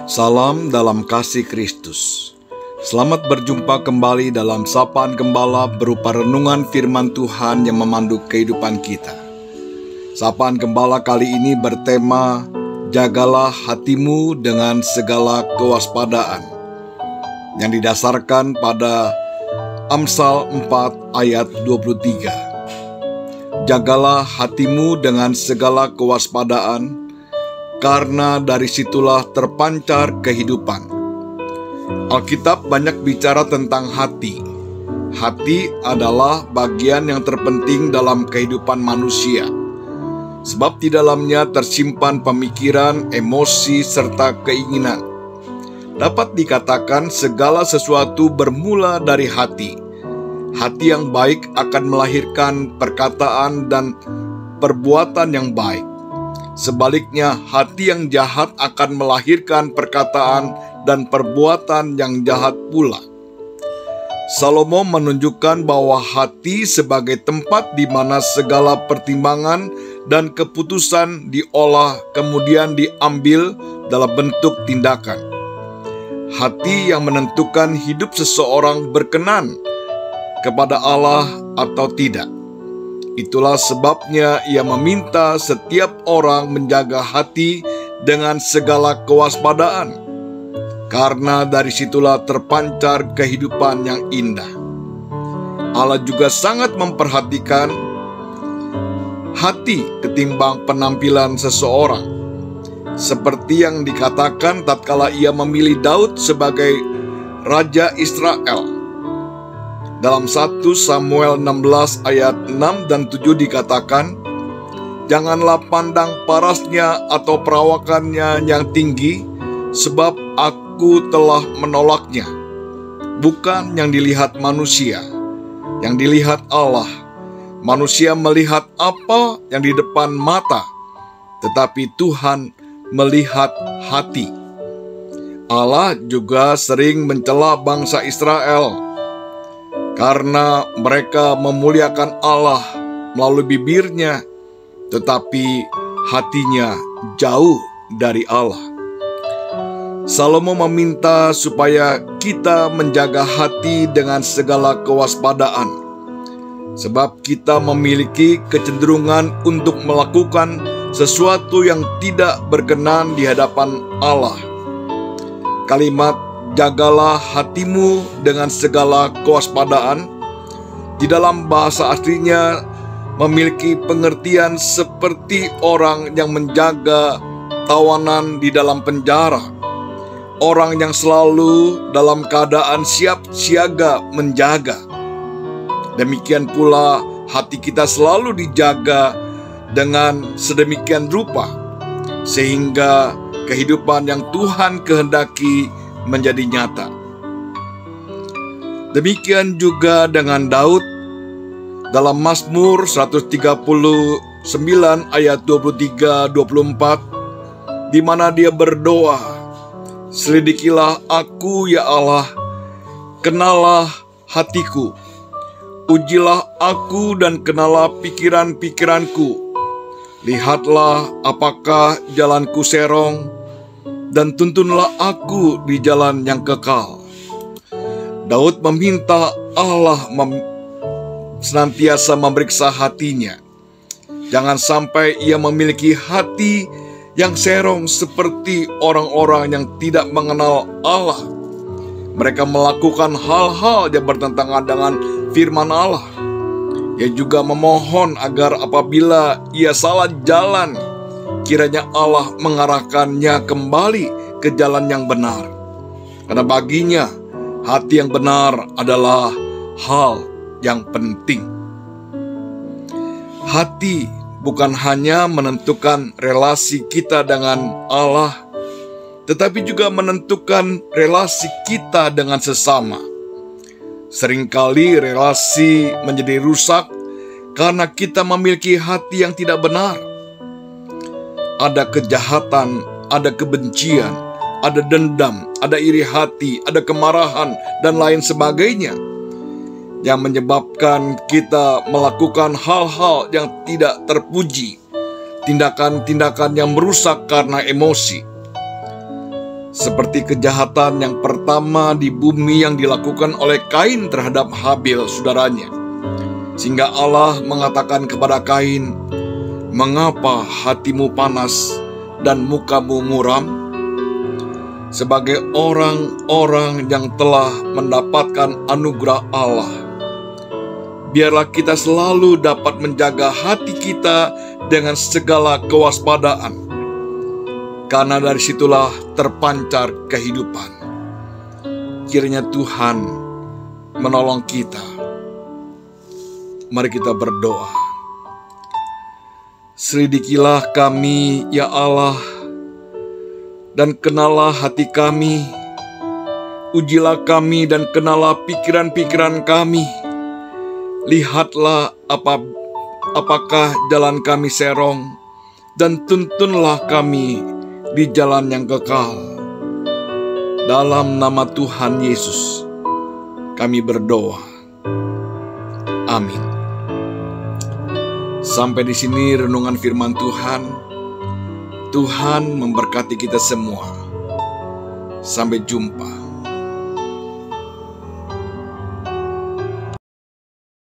Salam dalam kasih Kristus. Selamat berjumpa kembali dalam Sapaan Gembala berupa renungan firman Tuhan yang memandu kehidupan kita. Sapaan Gembala kali ini bertema Jagalah hatimu dengan segala kewaspadaan, yang didasarkan pada Amsal 4 ayat 23. Jagalah hatimu dengan segala kewaspadaan, karena dari situlah terpancar kehidupan. Alkitab banyak bicara tentang hati. Hati adalah bagian yang terpenting dalam kehidupan manusia, sebab di dalamnya tersimpan pemikiran, emosi, serta keinginan. Dapat dikatakan segala sesuatu bermula dari hati. Hati yang baik akan melahirkan perkataan dan perbuatan yang baik. Sebaliknya, hati yang jahat akan melahirkan perkataan dan perbuatan yang jahat pula. Salomo menunjukkan bahwa hati sebagai tempat di mana segala pertimbangan dan keputusan diolah kemudian diambil dalam bentuk tindakan. Hati yang menentukan hidup seseorang berkenan kepada Allah atau tidak. Itulah sebabnya ia meminta setiap orang menjaga hati dengan segala kewaspadaan, karena dari situlah terpancar kehidupan yang indah. Allah juga sangat memperhatikan hati ketimbang penampilan seseorang, seperti yang dikatakan tatkala ia memilih Daud sebagai Raja Israel. Dalam 1 Samuel 16 ayat 6 dan 7 dikatakan, "Janganlah pandang parasnya atau perawakannya yang tinggi, sebab aku telah menolaknya. Bukan yang dilihat manusia, yang dilihat Allah. Manusia melihat apa yang di depan mata, tetapi Tuhan melihat hati." Allah juga sering mencela bangsa Israel karena mereka memuliakan Allah melalui bibirnya, tetapi hatinya jauh dari Allah. Salomo meminta supaya kita menjaga hati dengan segala kewaspadaan, sebab kita memiliki kecenderungan untuk melakukan sesuatu yang tidak berkenan di hadapan Allah. Kalimat "jagalah hatimu dengan segala kewaspadaan" di dalam bahasa aslinya memiliki pengertian seperti orang yang menjaga tawanan di dalam penjara, orang yang selalu dalam keadaan siap siaga menjaga. Demikian pula hati kita selalu dijaga dengan sedemikian rupa, sehingga kehidupan yang Tuhan kehendaki menjadi nyata. Demikian juga dengan Daud dalam Mazmur 139 ayat 23-24, di mana dia berdoa, "Selidikilah aku ya Allah, kenalah hatiku, ujilah aku dan kenalah pikiran-pikiranku. Lihatlah apakah jalanku serong, dan tuntunlah aku di jalan yang kekal." Daud meminta Allah senantiasa memeriksa hatinya. Jangan sampai ia memiliki hati yang serong seperti orang-orang yang tidak mengenal Allah. Mereka melakukan hal-hal yang bertentangan dengan firman Allah. Ia juga memohon agar apabila ia salah jalan, kiranya Allah mengarahkannya kembali ke jalan yang benar. Karena baginya, hati yang benar adalah hal yang penting. Hati bukan hanya menentukan relasi kita dengan Allah, tetapi juga menentukan relasi kita dengan sesama. Seringkali relasi menjadi rusak karena kita memiliki hati yang tidak benar. Ada kejahatan, ada kebencian, ada dendam, ada iri hati, ada kemarahan, dan lain sebagainya, yang menyebabkan kita melakukan hal-hal yang tidak terpuji, tindakan-tindakan yang merusak karena emosi. seperti kejahatan yang pertama di bumi yang dilakukan oleh Kain terhadap Habil saudaranya. Sehingga Allah mengatakan kepada Kain, "Mengapa hatimu panas dan mukamu muram?" Sebagai orang-orang yang telah mendapatkan anugerah Allah, biarlah kita selalu dapat menjaga hati kita dengan segala kewaspadaan, karena dari situlah terpancar kehidupan. Kiranya Tuhan menolong kita. Mari kita berdoa. Selidikilah kami, ya Allah, dan kenalah hati kami. Ujilah kami dan kenalah pikiran-pikiran kami. Lihatlah apakah jalan kami serong, dan tuntunlah kami di jalan yang kekal. Dalam nama Tuhan Yesus, kami berdoa. Amin. Sampai di sini renungan firman Tuhan. Tuhan memberkati kita semua. Sampai jumpa.